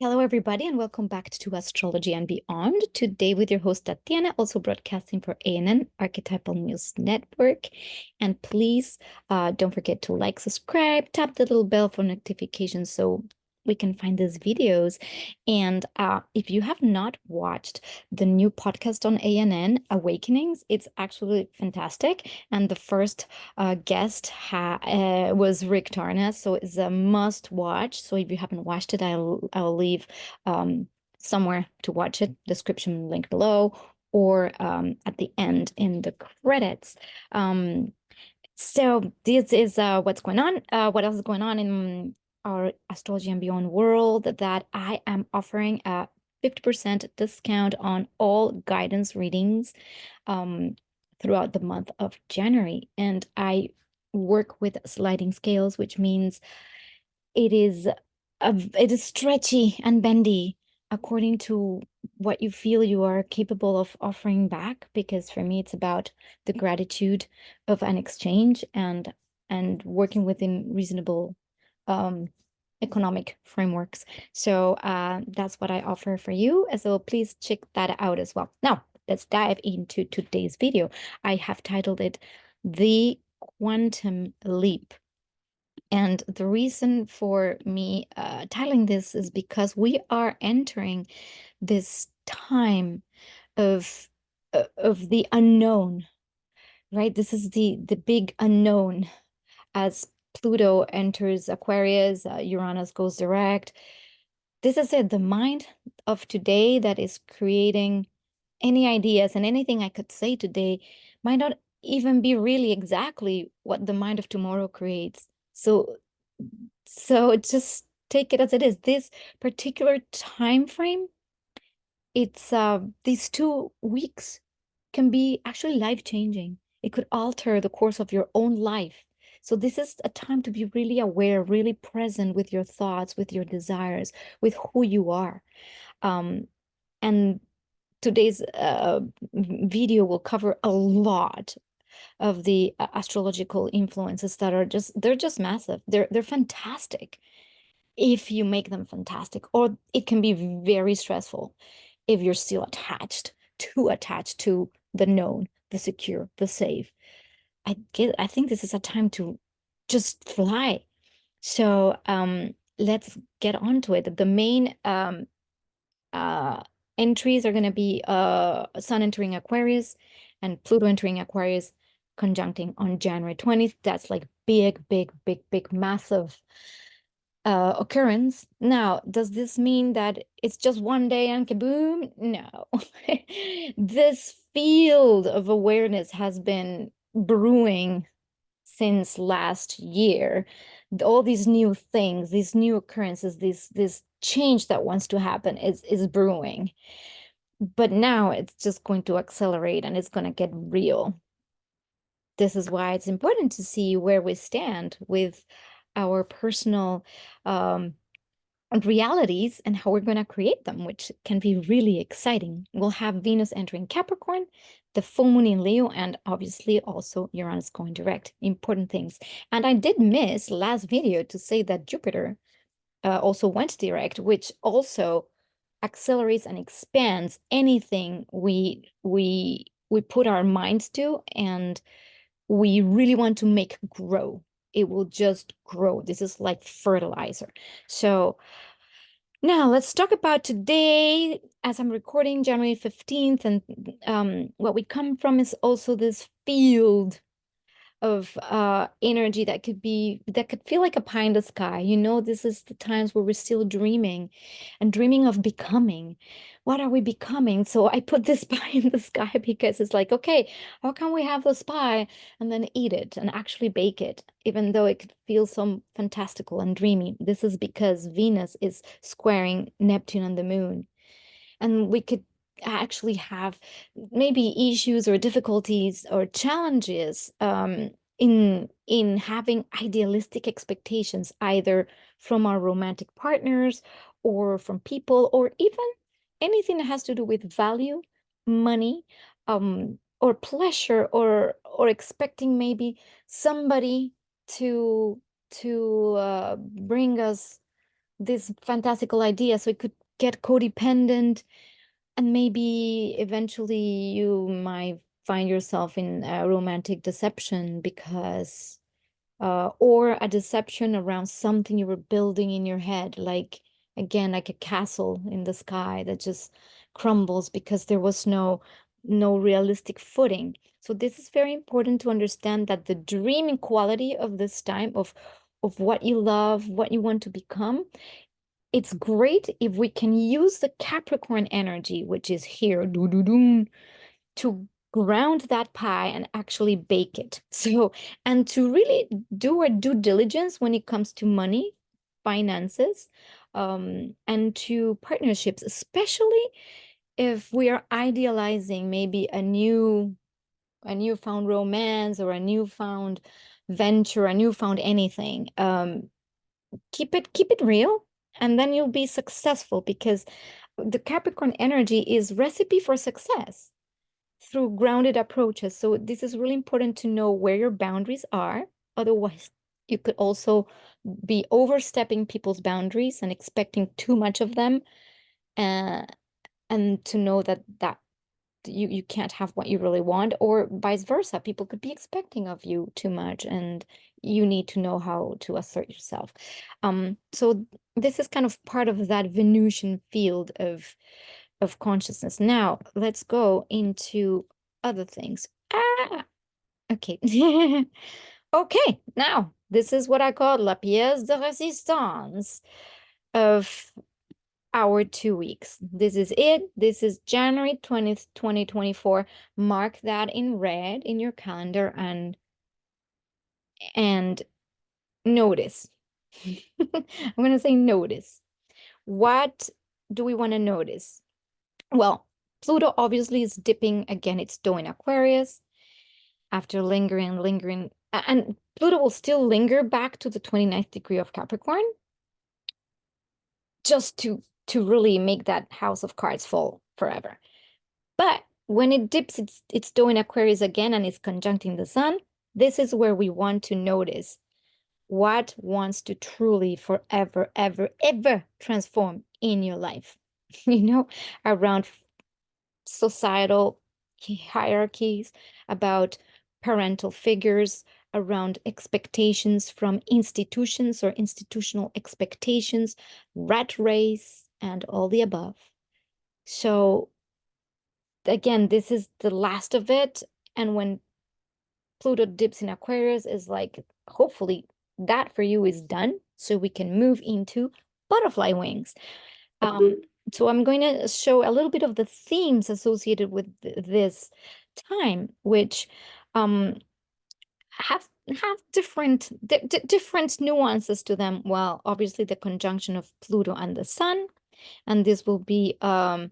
Hello, everybody, and welcome back to Astrology and Beyond. Today, with your host Tatiana, also broadcasting for ANN Archetypal News Network. And please don't forget to like, subscribe, tap the little bell for notifications so we can find these videos. And if you have not watched the new podcast on ANN, Awakenings, it's actually fantastic. And the first guest was Rick Tarnas, so it's a must watch. So if you haven't watched it, I'll leave somewhere to watch it, description link below, or at the end in the credits. So this is what's going on. What else is going on in our Astrology and Beyond world, that I am offering a 50% discount on all guidance readings throughout the month of January. And I work with sliding scales, which means it is it is stretchy and bendy according to what you feel you are capable of offering back. Because for me, it's about the gratitude of an exchange and working within reasonable economic frameworks. So that's what I offer for you. So please check that out as well. Now, let's dive into today's video. I have titled it The Quantum Leap. And the reason for me titling this is because we are entering this time of the unknown, right? This is the big unknown as Pluto enters Aquarius, Uranus goes direct. This is it, the mind of today that is creating any ideas, and anything I could say today might not even be really exactly what the mind of tomorrow creates. So just take it as it is. This particular time frame, it's these 2 weeks can be actually life-changing. It could alter the course of your own life. So this is a time to be really aware, really present with your thoughts, with your desires, with who you are. And today's video will cover a lot of the astrological influences that are they're just massive. They're fantastic if you make them fantastic, or it can be very stressful if you're still too attached to the known, the secure, the safe. I think this is a time to just fly. So let's get on to it. The main uh entries are going to be Sun entering Aquarius and Pluto entering Aquarius conjuncting on January 20th. That's like big, massive occurrence. Now, does this mean that it's just one day and kaboom? No. This field of awareness has been brewing since last year. All these new things, these new occurrences, this change that wants to happen is brewing. But now it's just going to accelerate and it's going to get real. This is why it's important to see where we stand with our personal realities and how we're going to create them, which can be really exciting. We'll have Venus entering Capricorn, the full moon in Leo, and obviously also Uranus going direct. Important things. And I did miss last video to say that Jupiter also went direct, which also accelerates and expands anything we put our minds to and we really want to make grow. It will just grow. This is like fertilizer. So now let's talk about today, as I'm recording January 15th, and what we come from is also this field of energy that could feel like a pie in the sky. This is the times where we're still dreaming and dreaming of becoming. What are we becoming? So I put this pie in the sky because it's like, okay, how can we have this pie and then eat it and actually bake it, even though it could feel so fantastical and dreamy? This is because Venus is squaring Neptune and the moon. And we could actually have maybe issues or difficulties or challenges in having idealistic expectations, either from our romantic partners or from people, or even anything that has to do with value, money, or pleasure, or expecting maybe somebody to bring us this fantastical idea. So it could get codependent, and maybe eventually you might find yourself in a romantic deception because or a deception around something you were building in your head, like again, like a castle in the sky that just crumbles because there was no realistic footing. So this is very important to understand that the dreaming quality of this time of what you love, what you want to become, it's great if we can use the Capricorn energy, which is here, to ground that pie and actually bake it. So, and to really do our due diligence when it comes to money, finances, and to partnerships, especially if we are idealizing maybe a newfound romance or a newfound venture, a newfound anything. Keep it real, and then you'll be successful because the Capricorn energy is recipe for success through grounded approaches. So this is really important to know where your boundaries are. Otherwise, you could also be overstepping people's boundaries and expecting too much of them, uh, and to know that you can't have what you really want, or vice versa. People could be expecting of you too much, and you need to know how to assert yourself. So this is kind of part of that Venusian field of consciousness. Now, let's go into other things. Okay. Okay, now this is what I call la pièce de résistance of our 2 weeks. This is it. This is January 20th, 2024. Mark that in red in your calendar and notice. I'm going to say notice. What do we want to notice? Well, Pluto obviously is dipping again its toe in Aquarius after lingering, and Pluto will still linger back to the 29th degree of Capricorn, just to really make that house of cards fall forever. But when it dips its toe in Aquarius again and is conjuncting the sun, this is where we want to notice what wants to truly forever, ever, ever transform in your life. Around societal hierarchies, about parental figures, around expectations from institutions or institutional expectations, rat race, and all the above. So again, this is the last of it. And when Pluto dips in Aquarius, is like, hopefully that for you is done. So we can move into butterfly wings. So I'm going to show a little bit of the themes associated with this time, which have different different nuances to them. Well, obviously the conjunction of Pluto and the Sun, and this will be uh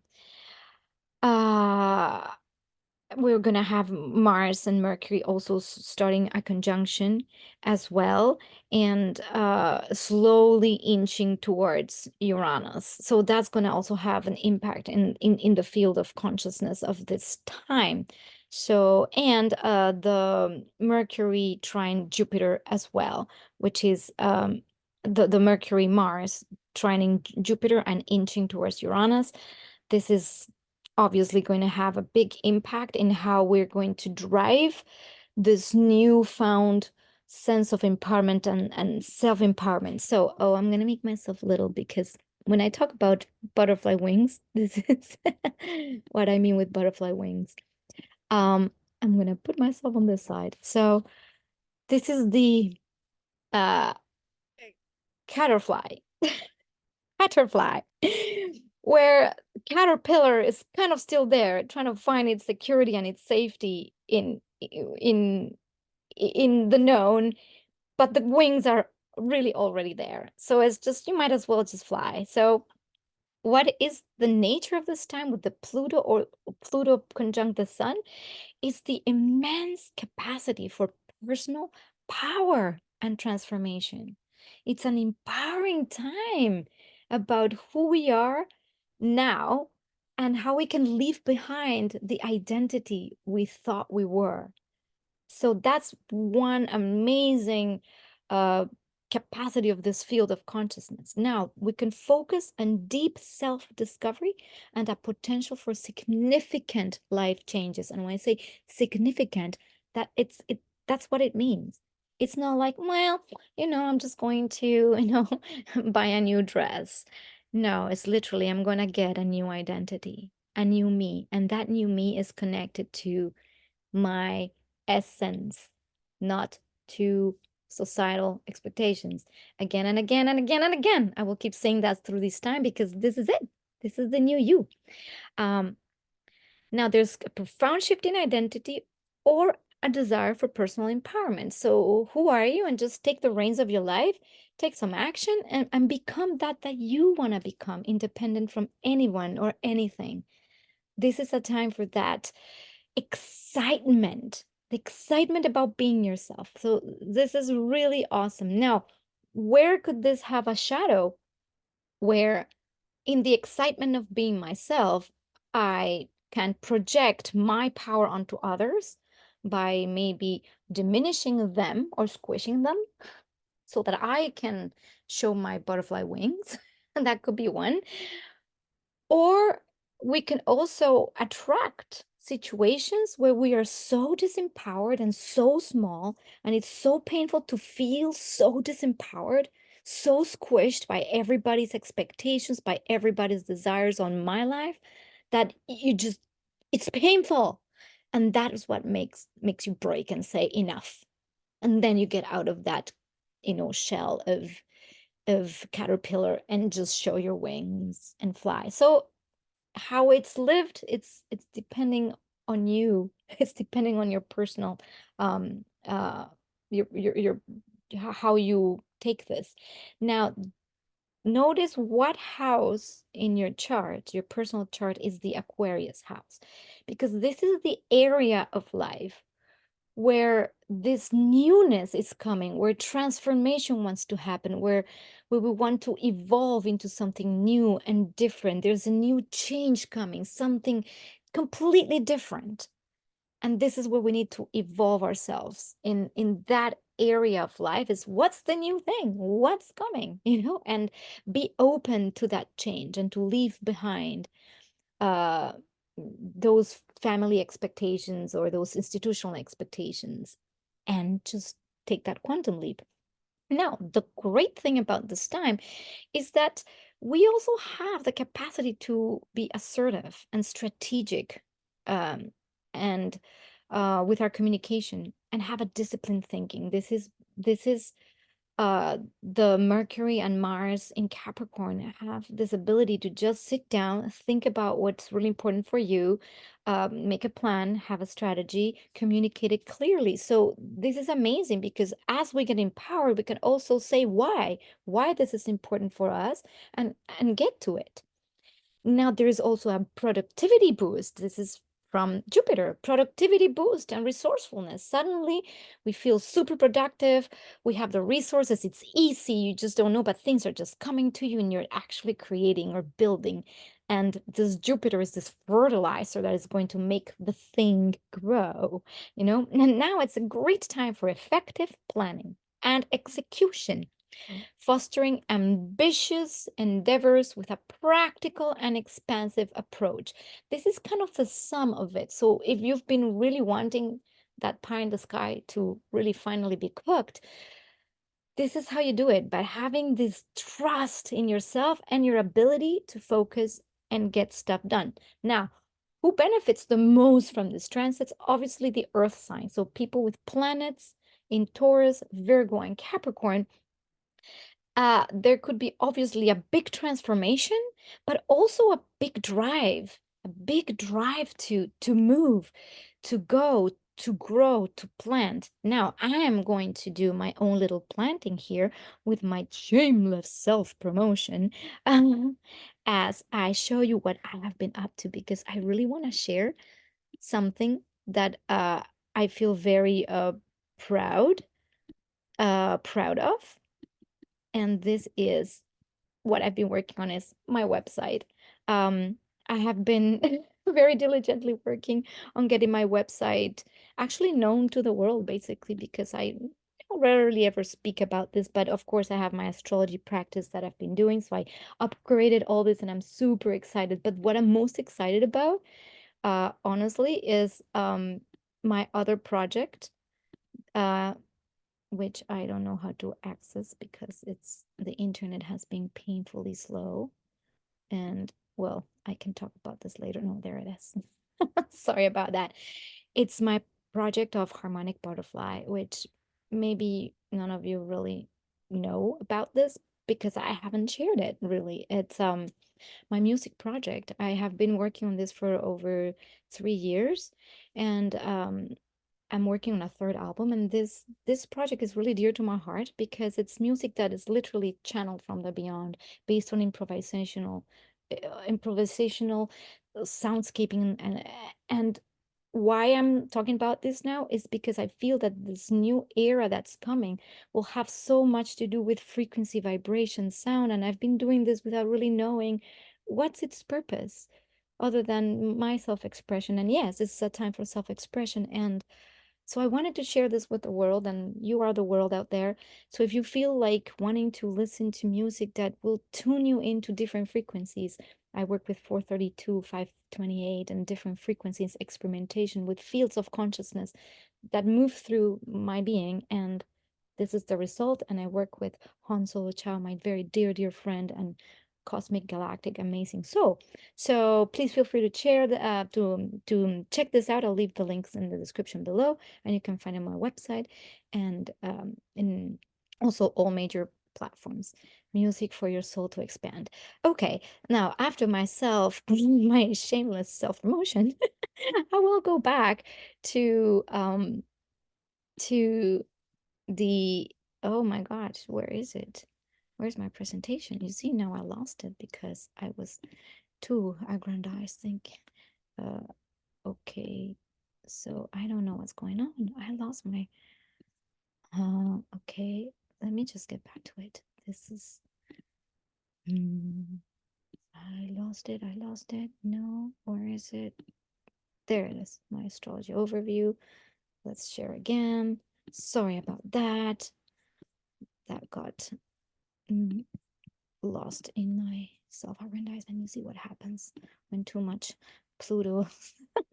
we're going to have Mars and Mercury also starting a conjunction as well, and slowly inching towards Uranus. So that's going to also have an impact in the field of consciousness of this time. So, and the Mercury trine Jupiter as well, which is the Mercury Mars trining Jupiter and inching towards Uranus. This is obviously going to have a big impact in how we're going to drive this newfound sense of empowerment and self-empowerment. So, oh, I'm going to make myself little because when I talk about butterfly wings, this is what I mean with butterfly wings. I'm going to put myself on this side. So this is the uh caterfly. Caterpillar, where caterpillar is kind of still there, trying to find its security and its safety in the known, but the wings are really already there. So it's just, you might as well just fly. So what is the nature of this time with the Pluto conjunct the sun is the immense capacity for personal power and transformation. It's an empowering time about who we are now and how we can leave behind the identity we thought we were. So that's one amazing capacity of this field of consciousness. Now we can focus on deep self-discovery and a potential for significant life changes. And when I say significant, that's what it means. It's not like, well, I'm just going to, buy a new dress. No, it's literally, I'm going to get a new identity, a new me. And that new me is connected to my essence, not to societal expectations. Again and again and again and again. I will keep saying that through this time because this is it. This is the new you. Now, there's a profound shift in identity or a desire for personal empowerment. So, who are you? And just take the reins of your life, take some action, and become that you want to become, independent from anyone or anything. This is a time for that excitement, the excitement about being yourself. So this is really awesome. Now, where could this have a shadow? Where in the excitement of being myself, I can project my power onto others by maybe diminishing them or squishing them so that I can show my butterfly wings. And that could be one. Or we can also attract situations where we are so disempowered and so small, and it's so painful to feel so disempowered, so squished by everybody's expectations, by everybody's desires on my life, that it's painful. And that is what makes you break and say enough. And then you get out of that, shell of caterpillar and just show your wings and fly. So how it's lived, it's depending on you. It's depending on your personal your how you take this. Now, notice what house in your chart, your personal chart, is the Aquarius house, because this is the area of life where this newness is coming, where transformation wants to happen, where we want to evolve into something new and different. There's a new change coming, something completely different. And this is where we need to evolve ourselves in that area of life. Is what's the new thing, what's coming, and be open to that change and to leave behind uh those family expectations or those institutional expectations and just take that quantum leap. Now, the great thing about this time is that we also have the capacity to be assertive and strategic, and with our communication, and have a disciplined thinking. This is the Mercury and Mars in Capricorn have this ability to just sit down, think about what's really important for you, make a plan, have a strategy, communicate it clearly. So this is amazing because as we get empowered, we can also say why this is important for us, and get to it. Now, there is also a productivity boost. This is from Jupiter, productivity boost and resourcefulness. Suddenly, we feel super productive. We have the resources. It's easy. You just don't know, but things are just coming to you and you're actually creating or building. And this Jupiter is this fertilizer that is going to make the thing grow, And now it's a great time for effective planning and execution, fostering ambitious endeavors with a practical and expansive approach. This is kind of the sum of it. So if you've been really wanting that pie in the sky to really finally be cooked, this is how you do it, by having this trust in yourself and your ability to focus and get stuff done. Now, who benefits the most from this transits? Obviously, the Earth sign. So people with planets in Taurus, Virgo, and Capricorn, there could be obviously a big transformation, but also a big drive to move, to go, to grow, to plant. Now, I am going to do my own little planting here with my shameless self-promotion, as I show you what I have been up to, because I really want to share something that I feel very proud of. And this is what I've been working on, is my website. I have been very diligently working on getting my website actually known to the world, basically, because I rarely ever speak about this, but of course I have my astrology practice that I've been doing, so I upgraded all this and I'm super excited. But what I'm most excited about, honestly, is my other project, uh, which I don't know how to access because the internet has been painfully slow. And well, I can talk about this later. No, there it is. Sorry about that. It's my project of Harmonic Butterfly, which maybe none of you really know about this because I haven't shared it really. It's my music project. I have been working on this for over 3 years, and I'm working on a third album, and this project is really dear to my heart because it's music that is literally channeled from the beyond, based on improvisational soundscaping. And why I'm talking about this now is because I feel that this new era that's coming will have so much to do with frequency, vibration, sound, and I've been doing this without really knowing what's its purpose other than my self-expression. And yes, it's a time for self-expression, and so I wanted to share this with the world, and you are the world out there. So if you feel like wanting to listen to music that will tune you into different frequencies, I work with 432, 528, and different frequencies, experimentation with fields of consciousness that move through my being. And this is the result. And I work with Han Solo Chow, my very dear, dear friend and cosmic galactic amazing soul. So please feel free to share to check this out. I'll leave the links in the description below, and you can find it on my website and in also all major platforms. Music for your soul to expand. Okay, now after myself, my shameless self-promotion, I will go back to the, oh my gosh, where is it? Where's my presentation? You see, now I lost it because I was too aggrandizing. Uh, okay, so I don't know what's going on. I lost my, okay, let me just get back to it. This is, I lost it, No, where is it? There it is, my astrology overview. Let's share again. Sorry about that. That got lost in my self-aggrandizement. You see what happens when too much Pluto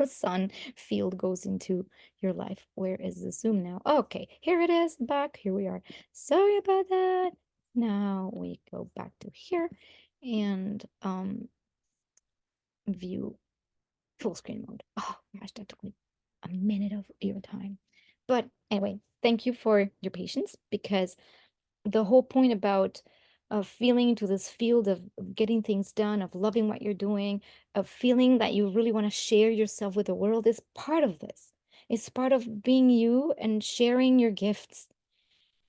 Sun field goes into your life. Where is the zoom now? Okay, here it is, back. Here we are. Sorry about that. Now we go back to here and view full screen mode. Oh gosh, that took me a minute of your time. But anyway, thank you for your patience, because the whole point about feeling into this field of getting things done, of loving what you're doing, of feeling that you really want to share yourself with the world is part of this. It's part of being you and sharing your gifts,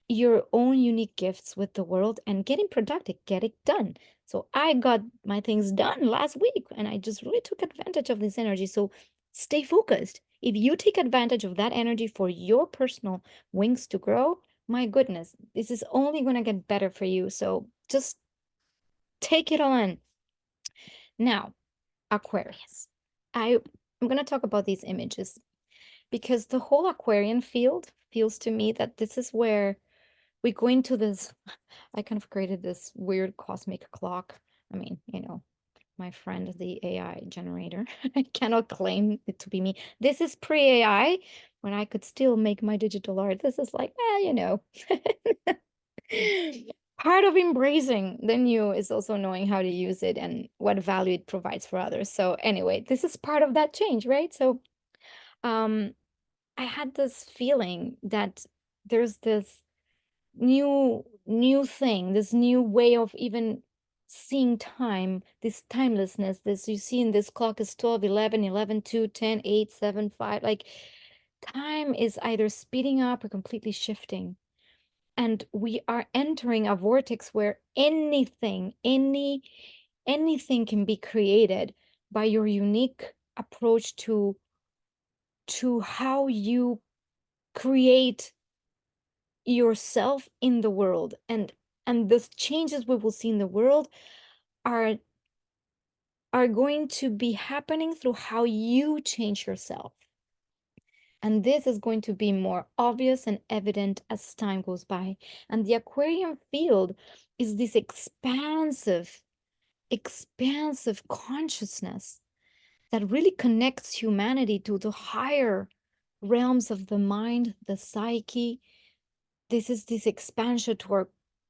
your own unique gifts with the world, and getting productive, get it done. So I got my things done last week and I just really took advantage of this energy. So stay focused. If you take advantage of that energy for your personal wings to grow, my goodness, this is only going to get better for you. So just take it on. Now, Aquarius. I'm going to talk about these images because the whole Aquarian field feels to me that this is where we go into this. I kind of created this weird cosmic clock. I mean, my friend, the AI generator. I cannot claim it to be me. This is pre-AI, when I could still make my digital art. This is like, part of embracing the new is also knowing how to use it and what value it provides for others. So anyway, this is part of that change, right? So um, I had this feeling that there's this new thing, this new way of even seeing time, this timelessness, this you see in this clock is 12, 11, 11, 2, 10, 8, 7, 5. Like time is either speeding up or completely shifting. And we are entering a vortex where anything can be created by your unique approach to how you create yourself in the world, and the changes we will see in the world are going to be happening through how you change yourself. And this is going to be more obvious and evident as time goes by. And the Aquarian field is this expansive consciousness that really connects humanity to the higher realms of the mind, the psyche. This is this expansion toward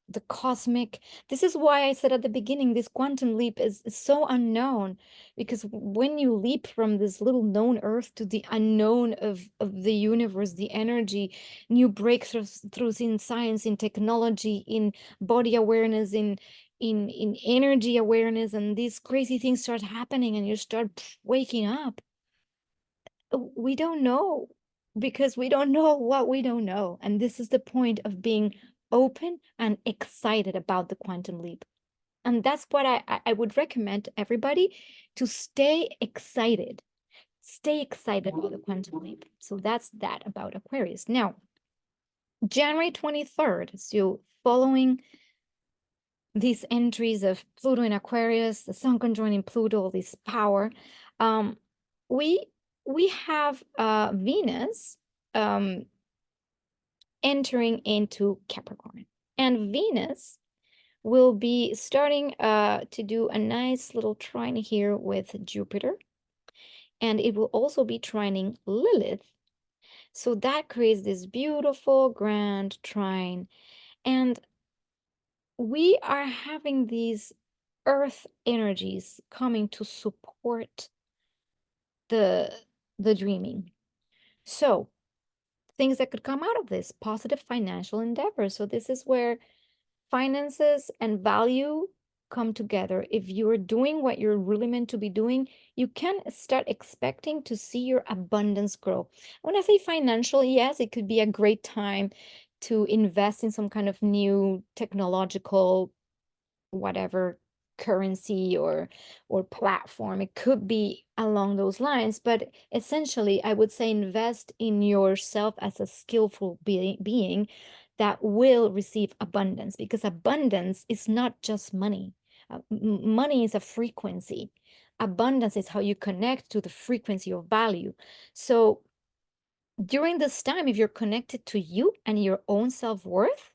the cosmic. This is why I said at the beginning, this quantum leap is so unknown, because when you leap from this little known Earth to the unknown of the universe, the energy, new breakthroughs in science, in technology, in body awareness, in energy awareness, and these crazy things start happening and you start waking up. We don't know, because we don't know what we don't know. And this is the point of being open and excited about the quantum leap. And that's what I would recommend to everybody, to stay excited. Stay excited about the quantum leap. So that's that about Aquarius. Now, January 23rd, so following these entries of Pluto in Aquarius, the Sun conjoining Pluto, all this power, we have Venus entering into Capricorn. And Venus will be starting to do a nice little trine here with Jupiter. And it will also be trining Lilith. So that creates this beautiful grand trine. And we are having these earth energies coming to support the dreaming. So things that could come out of this: positive financial endeavors. So this is where finances and value come together. If you're doing what you're really meant to be doing, you can start expecting to see your abundance grow. When I say financial, yes, it could be a great time to invest in some kind of new technological whatever currency or platform. It could be along those lines, but essentially I would say invest in yourself as a skillful being that will receive abundance, because abundance is not just money. Money is a frequency. Abundance is how you connect to the frequency of value. So during this time, if you're connected to you and your own self-worth,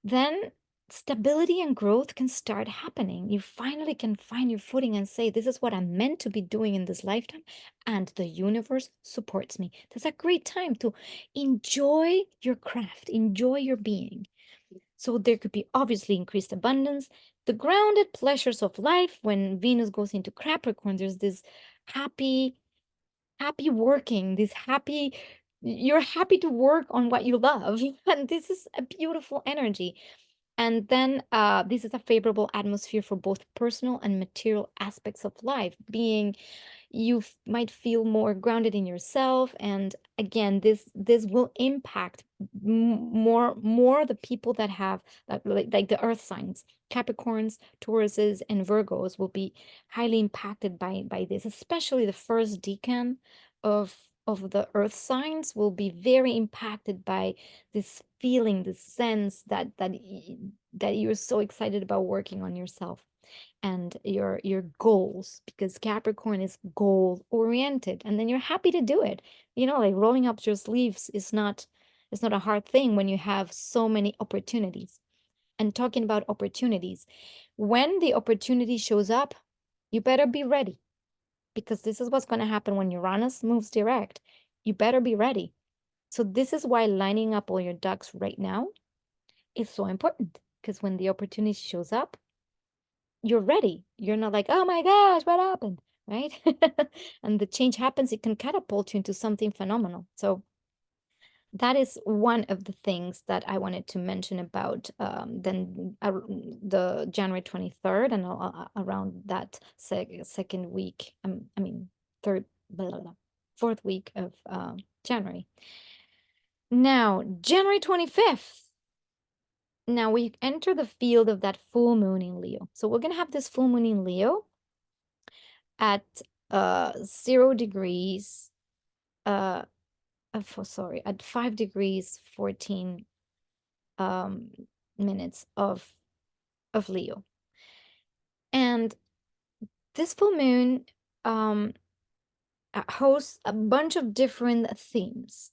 then stability and growth can start happening. You finally can find your footing and say, this is what I'm meant to be doing in this lifetime, and the universe supports me. That's a great time to enjoy your craft, enjoy your being. So there could be obviously increased abundance, the grounded pleasures of life. When Venus goes into Capricorn, there's this happy working, this happy, you're happy to work on what you love. And this is a beautiful energy. And then this is a favorable atmosphere for both personal and material aspects of life, being you might feel more grounded in yourself. And again, this will impact more the people that have like the earth signs. Capricorns, Tauruses, and Virgos will be highly impacted by this, especially the first decan of the earth signs will be very impacted by this feeling, this sense that you're so excited about working on yourself and your goals, because Capricorn is goal oriented, and then you're happy to do it. Like rolling up your sleeves is not, it's not a hard thing when you have so many opportunities. And talking about opportunities, when the opportunity shows up, you better be ready, because this is what's going to happen when Uranus moves direct. You better be ready. So this is why lining up all your ducks right now is so important, because when the opportunity shows up, you're ready. You're not like, oh my gosh, what happened? Right? And the change happens, it can catapult you into something phenomenal. So that is one of the things that I wanted to mention about then the January 23rd and around that second week, I mean, fourth week of January. Now, January 25th. Now we enter the field of that full moon in Leo. So we're going to have this full moon in Leo at 0 degrees, at 5 degrees 14 minutes of Leo. And this full moon, um, hosts a bunch of different themes.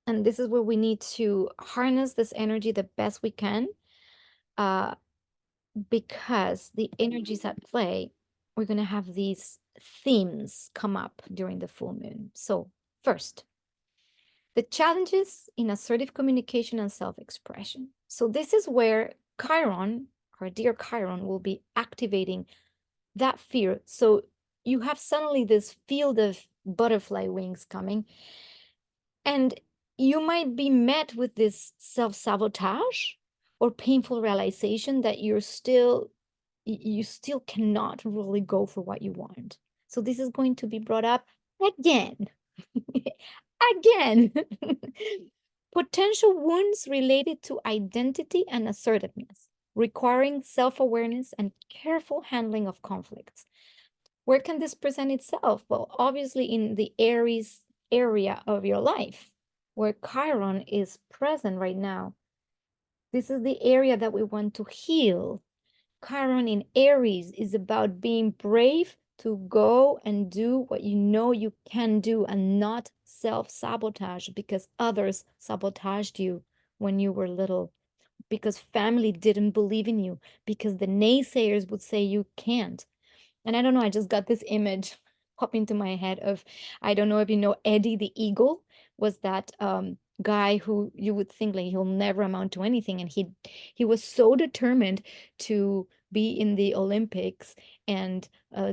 And this is where we need to harness this energy the best we can, because the energies at play, we're going to have these themes come up during the full moon. So first, the challenges in assertive communication and self-expression. So this is where Chiron, our dear Chiron, will be activating that fear. So you have suddenly this field of butterfly wings coming, and you might be met with this self-sabotage or painful realization that you still cannot really go for what you want. So this is going to be brought up again. Again. Potential wounds related to identity and assertiveness, requiring self-awareness and careful handling of conflicts. Where can this present itself? Well, obviously in the Aries area of your life, where Chiron is present right now. This is the area that we want to heal. Chiron in Aries is about being brave to go and do what you know you can do and not self-sabotage because others sabotaged you when you were little, because family didn't believe in you, because the naysayers would say you can't. And I don't know, I just got this image pop into my head of, I don't know if you know Eddie the Eagle, was that guy who you would think like he'll never amount to anything. And he was so determined to be in the Olympics and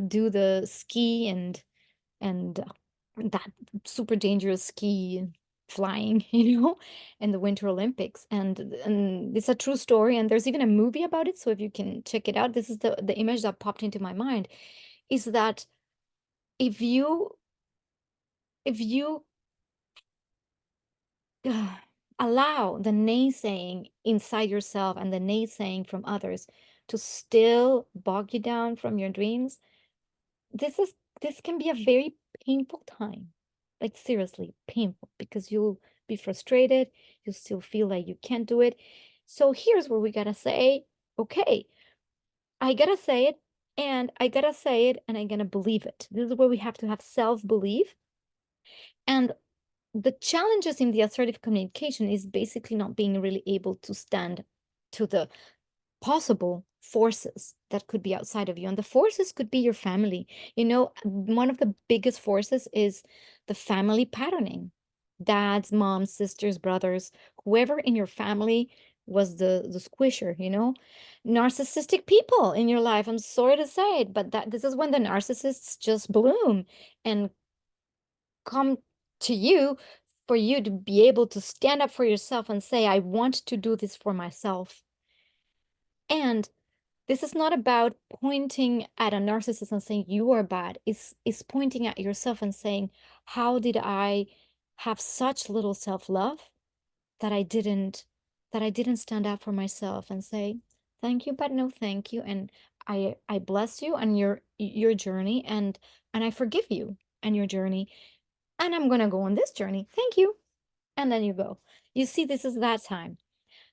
do the ski and that super dangerous ski flying, in the Winter Olympics. And it's a true story, and there's even a movie about it. So if you can check it out, this is the image that popped into my mind, is that if you allow the naysaying inside yourself and the naysaying from others to still bog you down from your dreams, this can be a very painful time. Like seriously painful, because you'll be frustrated, you still feel like you can't do it. So here's where we gotta say, okay, I gotta say it, and I gotta say it, and I'm gonna believe it. This is where we have to have self-belief. And the challenges in the assertive communication is basically not being really able to stand to the possible forces that could be outside of you. And the forces could be your family. One of the biggest forces is the family patterning. Dads, moms, sisters, brothers, whoever in your family was the squisher, narcissistic people in your life. I'm sorry to say it, but this is when the narcissists just bloom and come to you, for you to be able to stand up for yourself and say, I want to do this for myself. And this is not about pointing at a narcissist and saying you are bad. It's pointing at yourself and saying, how did I have such little self-love that I didn't stand up for myself and say, thank you, but no thank you. And I bless you and your journey, and I forgive you and your journey. And I'm gonna go on this journey. Thank you. And then you go. You see, this is that time.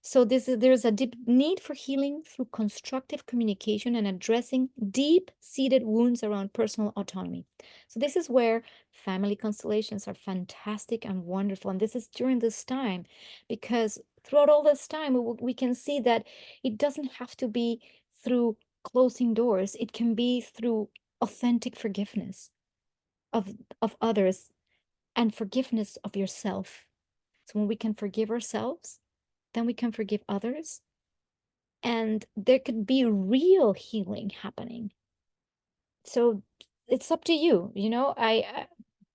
So there's a deep need for healing through constructive communication and addressing deep-seated wounds around personal autonomy. So this is where family constellations are fantastic and wonderful. And this is during this time, because throughout all this time, we can see that it doesn't have to be through closing doors. It can be through authentic forgiveness of others and forgiveness of yourself. So when we can forgive ourselves, then we can forgive others, and there could be real healing happening. So it's up to you.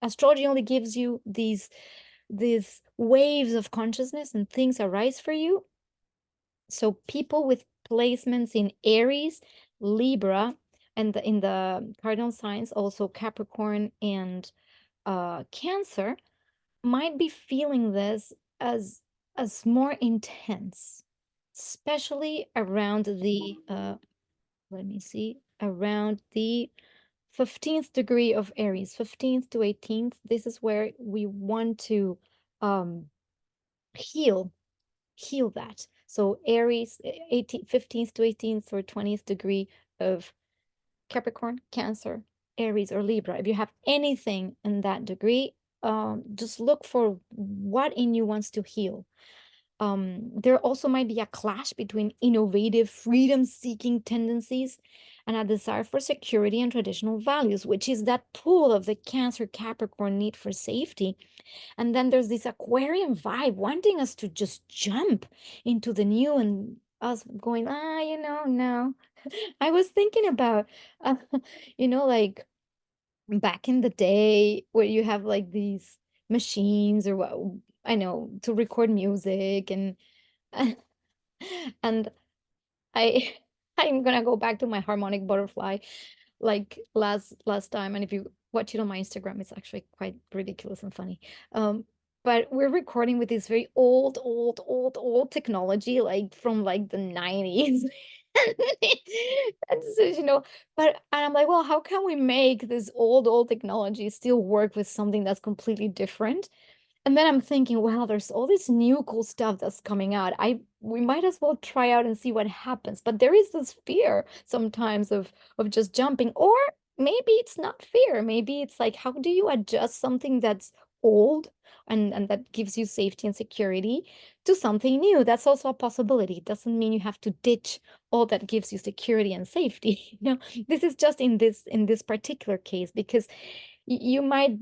Astrology only gives you these waves of consciousness, and things arise for you. So people with placements in Aries, Libra, and in the cardinal signs, also Capricorn and Cancer, might be feeling this as more intense, especially around the let me see, around the 15th degree of Aries, 15th to 18th. This is where we want to um heal that. So Aries, 15th to 18th, or 20th degree of Capricorn, Cancer, Aries or Libra, if you have anything in that degree, just look for what in you wants to heal. There also might be a clash between innovative, freedom-seeking tendencies and a desire for security and traditional values, which is that pull of the Cancer Capricorn need for safety. And then there's this Aquarian vibe wanting us to just jump into the new, and us going, no. I was thinking about, uh, like back in the day where you have like these machines or what, I know, to record music, and and I I'm gonna go back to my harmonic butterfly like last time. And if you watch it on my Instagram, it's actually quite ridiculous and funny. Um, but we're recording with this very old technology, like from like the 90s. And so, and I'm like, well, how can we make this old technology still work with something that's completely different? And then I'm thinking, well, there's all this new cool stuff that's coming out. We might as well try out and see what happens. But there is this fear sometimes of just jumping, or maybe it's not fear. Maybe it's like, how do you adjust something that's old and that gives you safety and security to something new? That's also a possibility. It doesn't mean you have to ditch all that gives you security and safety. This is just in this particular case, because you might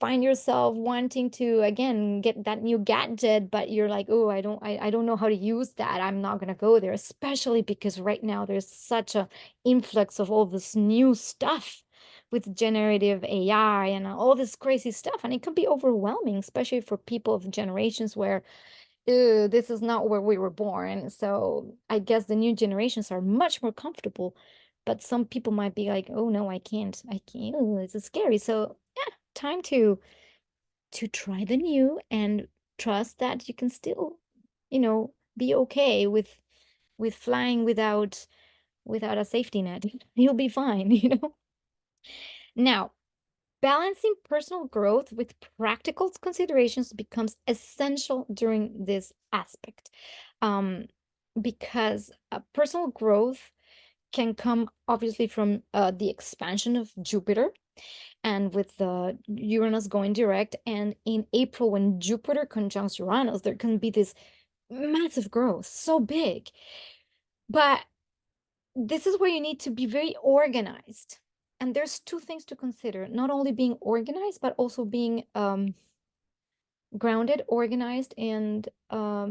find yourself wanting to again get that new gadget, but you're like, oh, I don't know how to use that. I'm not going to go there, especially because right now there's such a influx of all this new stuff with generative AI and all this crazy stuff, and it can be overwhelming, especially for people of generations where, ew, this is not where we were born. So I guess the new generations are much more comfortable, but some people might be like, oh no, I can't, ooh, this is scary. So yeah, time to try the new and trust that you can still, be okay with flying without a safety net. You'll be fine. Now, balancing personal growth with practical considerations becomes essential during this aspect. Um, because personal growth can come obviously from the expansion of Jupiter, and with the Uranus going direct. And in April, when Jupiter conjuncts Uranus, there can be this massive growth, so big. But this is where you need to be very organized. And there's two things to consider, not only being organized, but also being grounded, organized, and I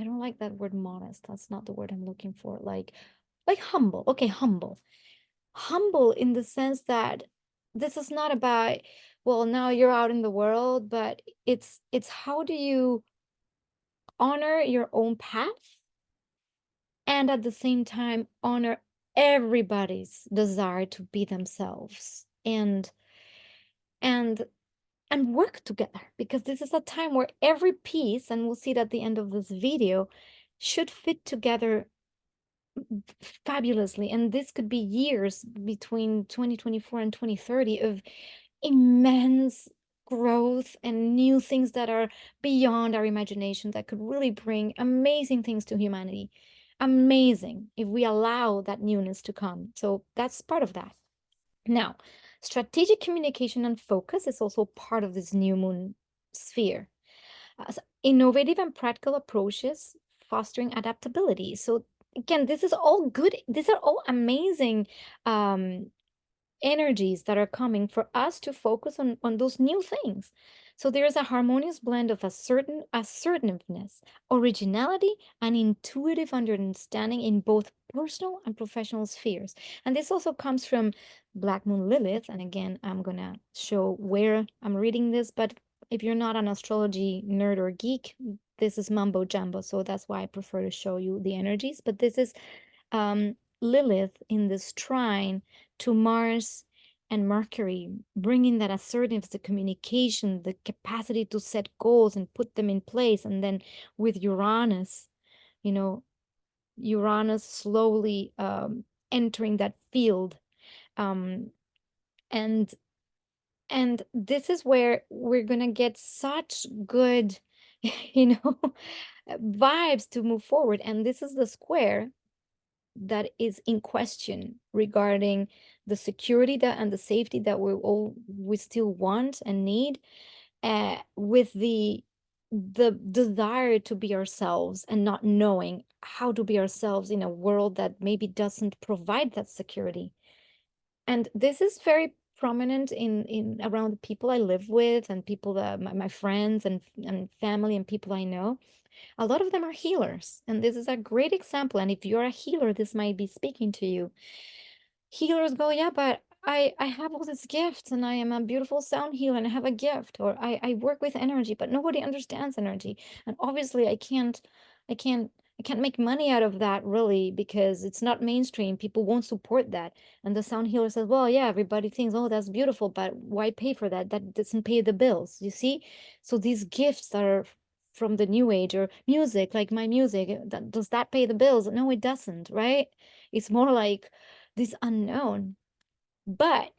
don't like that word modest. That's not the word I'm looking for. Like humble. Okay, humble. Humble in the sense that this is not about, well, now you're out in the world, but it's how do you honor your own path and at the same time honor everybody's desire to be themselves and and work together, because this is a time where every piece, and we'll see it at the end of this video, should fit together fabulously. And this could be years between 2024 and 2030 of immense growth and new things that are beyond our imagination, that could really bring amazing things to humanity. Amazing if we allow that newness to come. So that's part of that. Now, strategic communication and focus is also part of this new moon sphere. Innovative and practical approaches fostering adaptability. So again, this is all good. These are all amazing um, energies that are coming for us to focus on those new things. So there is a harmonious blend of a certain assertiveness, originality, and intuitive understanding in both personal and professional spheres. And this also comes from Black Moon Lilith. And again, I'm gonna show where I'm reading this, but if you're not an astrology nerd or geek, this is mumbo jumbo. So that's why I prefer to show you the energies. But this is Lilith in this trine to Mars and Mercury, bringing that assertiveness, the communication, the capacity to set goals and put them in place. And then with Uranus, you know, Uranus slowly entering that field. Um, and and this is where we're gonna get such good, you know, vibes to move forward. And this is the square that is in question regarding the security that and the safety that we still want and need, with the desire to be ourselves and not knowing how to be ourselves in a world that maybe doesn't provide that security. And this is very prominent in around the people I live with and people that my friends and family and people I know. A lot of them are healers, and this is a great example. And if you're a healer, this might be speaking to you. Healers go, yeah, but I have all these gifts and I am a beautiful sound healer and I have a gift, or I work with energy, but nobody understands energy. And obviously I can't I can't make money out of that really because it's not mainstream. People won't support that. And the sound healer says, well, yeah, everybody thinks, oh, that's beautiful, but why pay for that? That doesn't pay the bills, you see? So these gifts are from the new age, or music, like my music, does that pay the bills? No, it doesn't, right? It's more like this unknown, but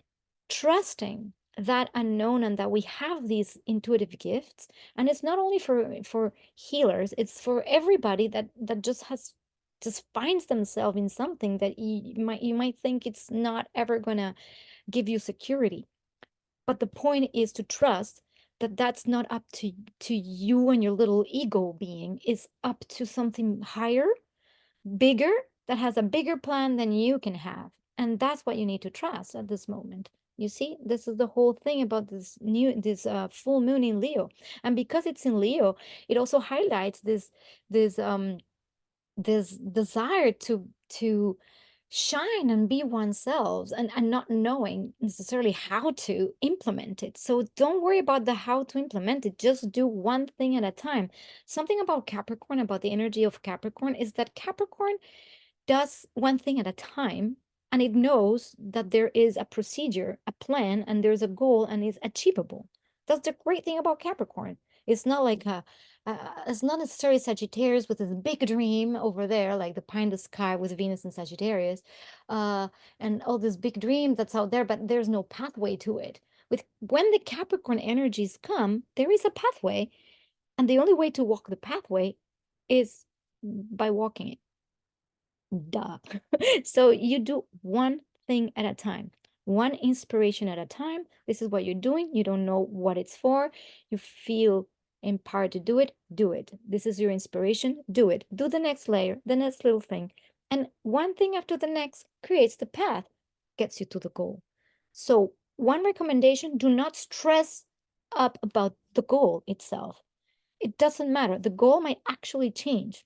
trusting that unknown and that we have these intuitive gifts. And it's not only for healers, it's for everybody that just finds themselves in something that you might think it's not ever gonna give you security. But the point is to trust that that's not up to you and your little ego being, is up to something higher, bigger, that has a bigger plan than you can have. And that's what you need to trust at this moment. You see, this is the whole thing about this full moon in Leo. And because it's in Leo, it also highlights this this desire to shine and be oneself, and not knowing necessarily how to implement it. So don't worry about the how to implement it, just do one thing at a time. Something about Capricorn, about the energy of Capricorn, is that Capricorn does one thing at a time, and it knows that there is a procedure, a plan, and there's a goal, and it's achievable. That's the great thing about Capricorn. It's not like it's not necessarily Sagittarius with this big dream over there, like the pie in the sky with Venus and Sagittarius, uh, and all this big dream that's out there, but there's no pathway to it. With when the Capricorn energies come, there is a pathway, and the only way to walk the pathway is by walking it. Duh. So you do one thing at a time, one inspiration at a time. This is what you're doing. You don't know what it's for. You feel empowered to do it. Do it. This is your inspiration. Do it. Do the next layer, the next little thing. And one thing after the next creates the path, gets you to the goal. So, one recommendation, do not stress up about the goal itself. It doesn't matter. The goal might actually change,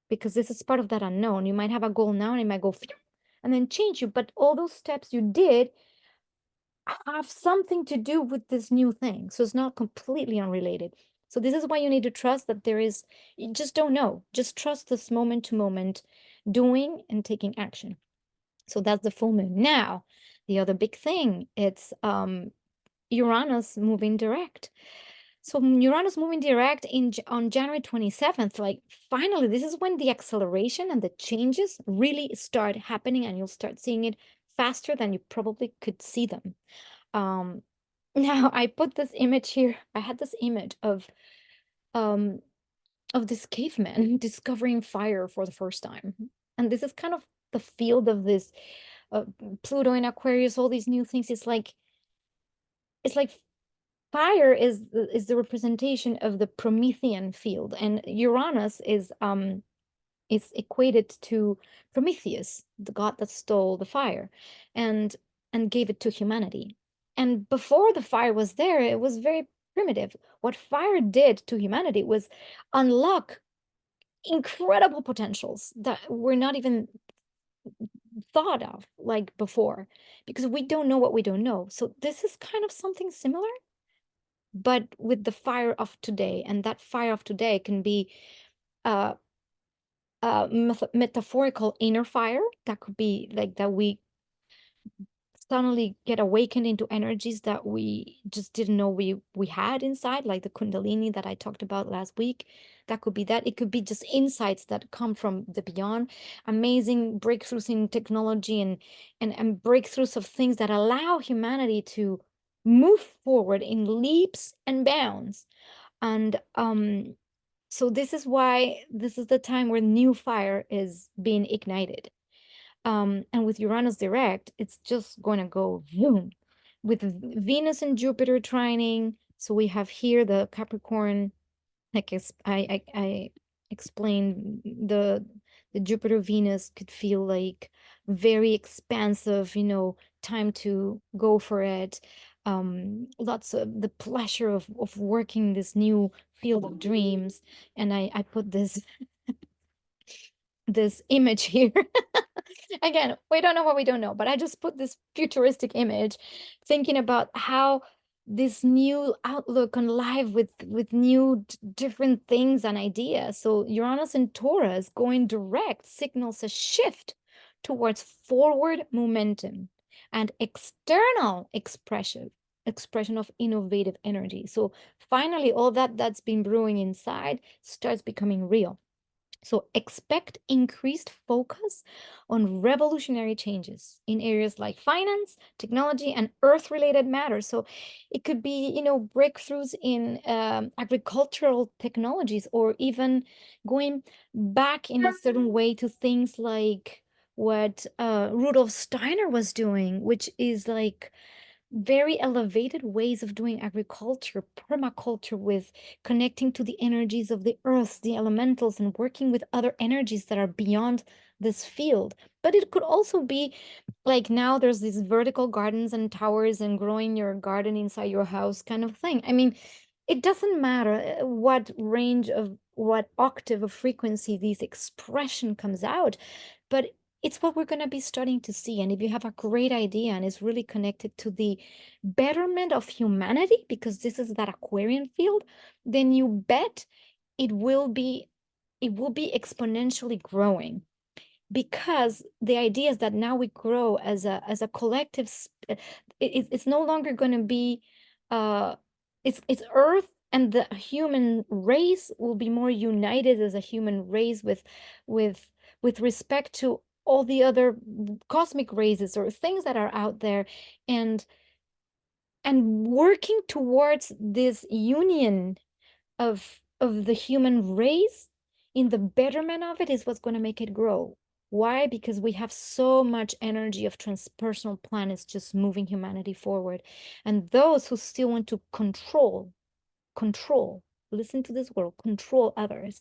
because this is part of that unknown. You might have a goal now and it might go and then change you, but all those steps you did have something to do with this new thing. So it's not completely unrelated. So this is why you need to trust that there is, you just don't know. Just trust this moment to moment doing and taking action. So that's the full moon. Now, the other big thing, it's Uranus moving direct. So Uranus moving direct on January 27th, like finally, this is when the acceleration and the changes really start happening, and you'll start seeing it faster than you probably could see them. Um, Now I put this image here. I had this image um of this caveman discovering fire for the first time. And this is kind of the field of this uh, Pluto and Aquarius, all these new things. It's like fire is the representation of the Promethean field, and Uranus is equated to Prometheus, the god that stole the fire and gave it to humanity. And before the fire was there, it was very primitive. What fire did to humanity was unlock incredible potentials that were not even thought of like before, because we don't know what we don't know. So this is kind of something similar, but with the fire of today. And that fire of today can be uh, metaphorical inner fire. That could be like that we suddenly get awakened into energies that we just didn't know we had inside, like the Kundalini that I talked about last week. That could be that. It could be just insights that come from the beyond, amazing breakthroughs in technology and breakthroughs of things that allow humanity to move forward in leaps and bounds. And So this is why this is the time where new fire is being ignited. And with Uranus direct, it's just going to go boom. With Venus and Jupiter trining, so we have here the Capricorn, like I explained, the Jupiter Venus could feel like very expansive, time to go for it. Lots of the pleasure of working this new field of dreams. And I put this image here. Again, we don't know what we don't know, but I just put this futuristic image thinking about how this new outlook on life with new different things and ideas. So Uranus and Taurus going direct signals a shift towards forward momentum and external expression of innovative energy. So finally, all that's been brewing inside starts becoming real. So expect increased focus on revolutionary changes in areas like finance, technology, and earth-related matters. So it could be, breakthroughs in agricultural technologies, or even going back in a certain way to things like what Rudolf Steiner was doing, which is like very elevated ways of doing agriculture, permaculture, with connecting to the energies of the earth, the elementals, and working with other energies that are beyond this field. But it could also be like now there's these vertical gardens and towers and growing your garden inside your house kind of thing. I mean, it doesn't matter what range of what octave of frequency these expression comes out, but it's what we're going to be starting to see. And if you have a great idea and it's really connected to the betterment of humanity, because this is that Aquarian field, then you bet it will be exponentially growing, because the idea is that now we grow as a collective. It's no longer going to be it's Earth, and the human race will be more united as a human race with with respect to all the other cosmic races or things that are out there, and working towards this union of the human race in the betterment of it is what's going to make it grow. Why? Because we have so much energy of transpersonal planets just moving humanity forward. And those who still want to control, listen to this word, control others,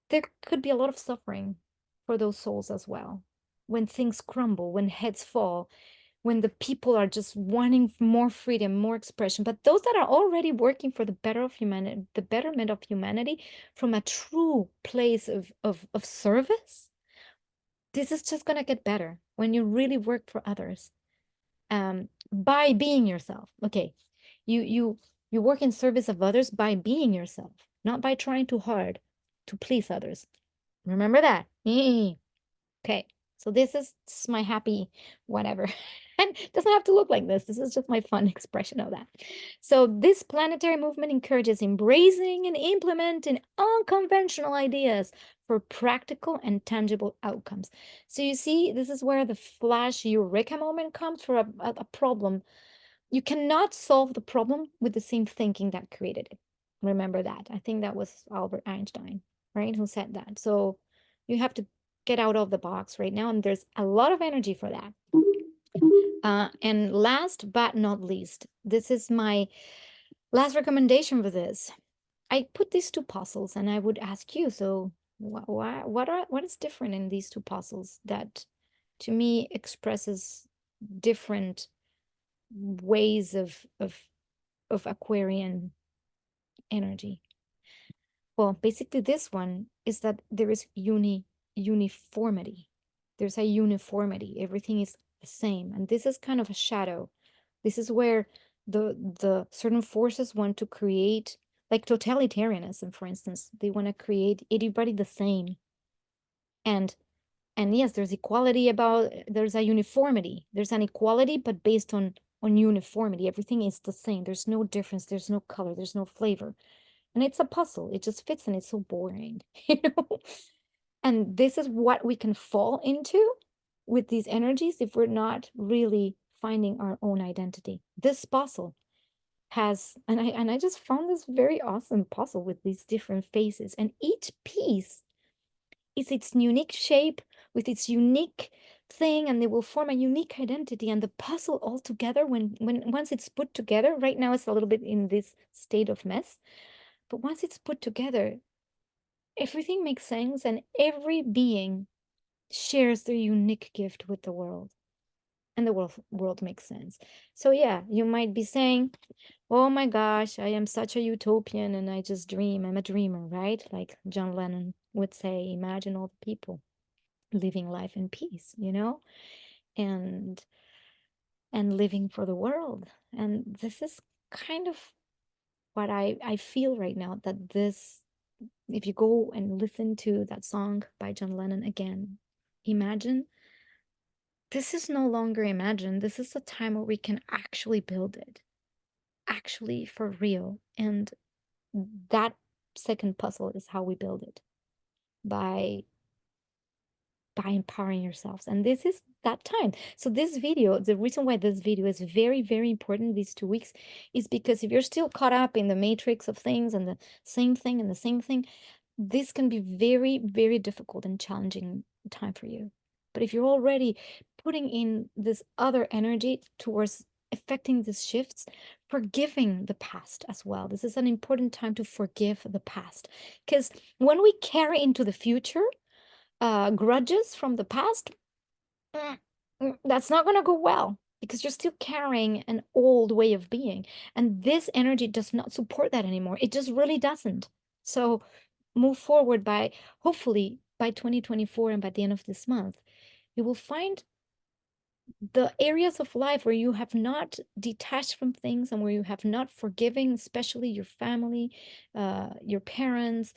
there could be a lot of suffering for those souls as well. When things crumble, when heads fall, when the people are just wanting more freedom, more expression. But those that are already working for the the betterment of humanity from a true place of service, this is just gonna get better when you really work for others. By being yourself. Okay, you work in service of others by being yourself, not by trying too hard to please others. Remember that. Okay, so this is my happy whatever. And it doesn't have to look like this. This is just my fun expression of that. So this planetary movement encourages embracing and implementing unconventional ideas for practical and tangible outcomes. So you see, this is where the flash eureka moment comes for a problem. You cannot solve the problem with the same thinking that created it. Remember that. I think that was Albert Einstein, right, who said that. So you have to get out of the box right now, and there's a lot of energy for that. And last but not least, this is my last recommendation for this. I put these two puzzles, and I would ask you, so what is different in these two puzzles that to me expresses different ways of Aquarian energy? Well, basically this one is that there is uniformity. There's a uniformity. Everything is the same. And this is kind of a shadow. This is where the certain forces want to create, like totalitarianism, for instance. They want to create everybody the same. And yes, there's equality there's a uniformity. There's an equality, but based on uniformity. Everything is the same. There's no difference. There's no color. There's no flavor. And it's a puzzle. It just fits, and it's so boring, you know? And this is what we can fall into with these energies if we're not really finding our own identity. This puzzle has, and I just found this very awesome puzzle with these different faces, and each piece is its unique shape with its unique thing, and they will form a unique identity. And the puzzle all together, when once it's put together, right now it's a little bit in this state of mess, but once it's put together, everything makes sense, and every being shares their unique gift with the world, and the world makes sense. So yeah, you might be saying, oh my gosh, I am such a utopian and I just dream. I'm a dreamer, right? Like John Lennon would say, imagine all the people living life in peace, and living for the world. And this is kind of what I feel right now, that this, if you go and listen to that song by John Lennon again, imagine, this is no longer imagine. This is a time where we can actually build it, actually for real. And that second puzzle is how we build it, by empowering yourselves. And this is that time. So this video, the reason why this video is very, very important these 2 weeks, is because if you're still caught up in the matrix of things and the same thing and the same thing, this can be very, very difficult and challenging time for you. But if you're already putting in this other energy towards affecting these shifts, forgiving the past as well. This is an important time to forgive the past, because when we carry into the future grudges from the past, that's not going to go well, because you're still carrying an old way of being. And this energy does not support that anymore. It just really doesn't. So move forward by, hopefully, by 2024 and by the end of this month, you will find the areas of life where you have not detached from things and where you have not forgiven, especially your family, your parents.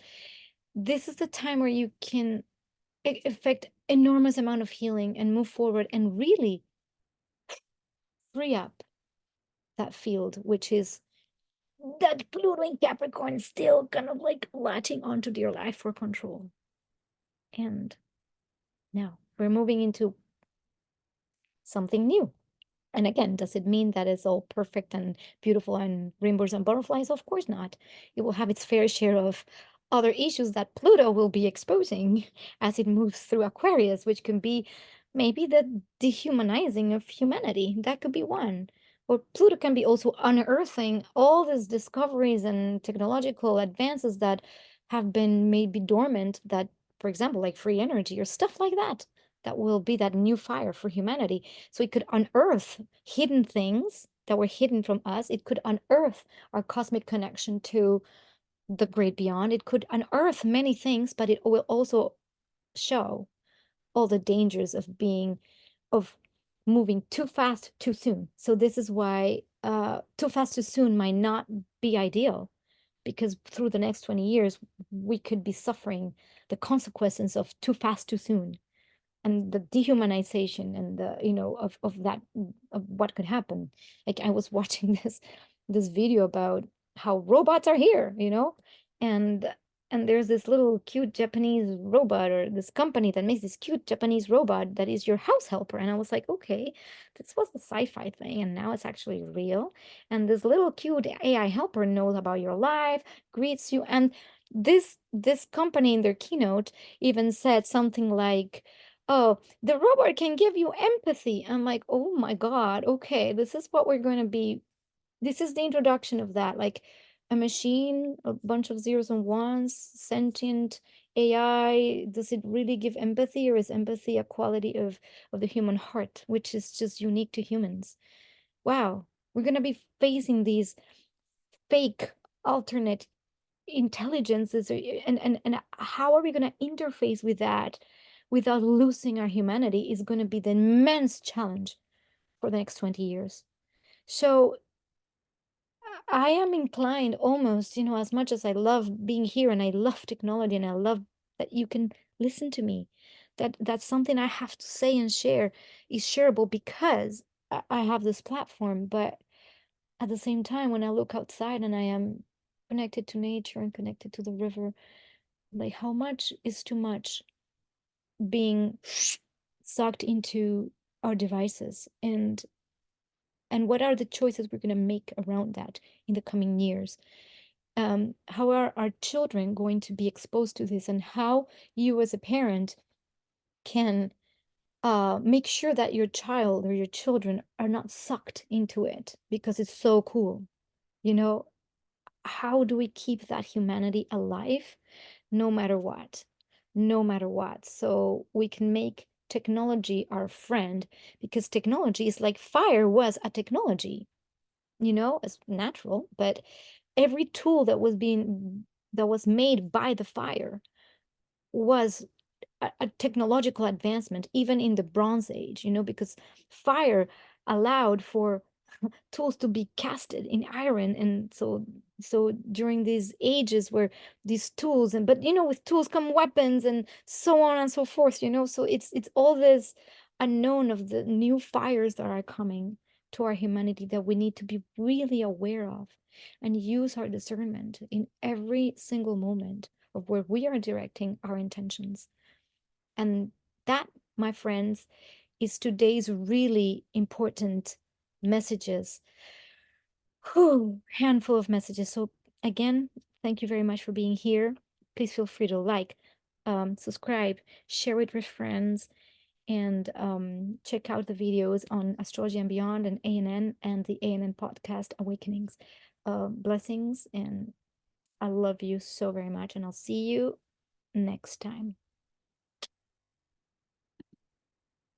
This is the time where you can effect enormous amount of healing and move forward and really free up that field, which is that Pluto in Capricorn still kind of like latching onto your life for control. And now we're moving into something new. And again, does it mean that it's all perfect and beautiful and rainbows and butterflies? Of course not. It will have its fair share of other issues that Pluto will be exposing as it moves through Aquarius, which can be maybe the dehumanizing of humanity. That could be one. Or Pluto can be also unearthing all these discoveries and technological advances that have been maybe dormant, that, for example, like free energy or stuff like that, that will be that new fire for humanity. So it could unearth hidden things that were hidden from us. It could unearth our cosmic connection to the great beyond. It could unearth many things, but it will also show all the dangers of moving too fast, too soon. So this is why too fast, too soon might not be ideal, because through the next 20 years, we could be suffering the consequences of too fast, too soon, and the dehumanization and the of that, of what could happen. Like, I was watching this video about how robots are here, and there's this little cute Japanese robot, or this company that makes this cute Japanese robot that is your house helper. And I was like, okay, this was a sci-fi thing and now it's actually real. And this little cute AI helper knows about your life, greets you. And this company in their keynote even said something like, oh, the robot can give you empathy. I'm like, oh my God, okay, this is what we're going to be. This is the introduction of that, like a machine, a bunch of zeros and ones, sentient AI. Does it really give empathy, or is empathy a quality of the human heart, which is just unique to humans? Wow, we're going to be facing these fake alternate intelligences, and how are we going to interface with that without losing our humanity is going to be the immense challenge for the next 20 years. So I am inclined almost, as much as I love being here and I love technology and I love that you can listen to me, that's something I have to say and share is shareable because I have this platform. But at the same time, when I look outside and I am connected to nature and connected to the river, like, how much is too much being sucked into our devices? And and what are the choices we're going to make around that in the coming years. How are our children going to be exposed to this, and how you as a parent can make sure that your child or your children are not sucked into it because it's so cool. You know, how do we keep that humanity alive no matter what? No matter what. So we can make technology our friend, because technology is like fire was a technology, it's natural, but every tool that was made by the fire was a technological advancement, even in the Bronze Age, because fire allowed for tools to be casted in iron. And so during these ages where these tools, but with tools come weapons and so on and so forth, so it's all this unknown of the new fires that are coming to our humanity that we need to be really aware of and use our discernment in every single moment of where we are directing our intentions. And that, my friends, is today's really important messages. Whew, handful of messages. So again, thank you very much for being here. Please feel free to like, subscribe, share it with friends, and check out the videos on Astrology and Beyond and ANN and the ANN podcast Awakenings. Blessings, and I love you so very much, and I'll see you next time.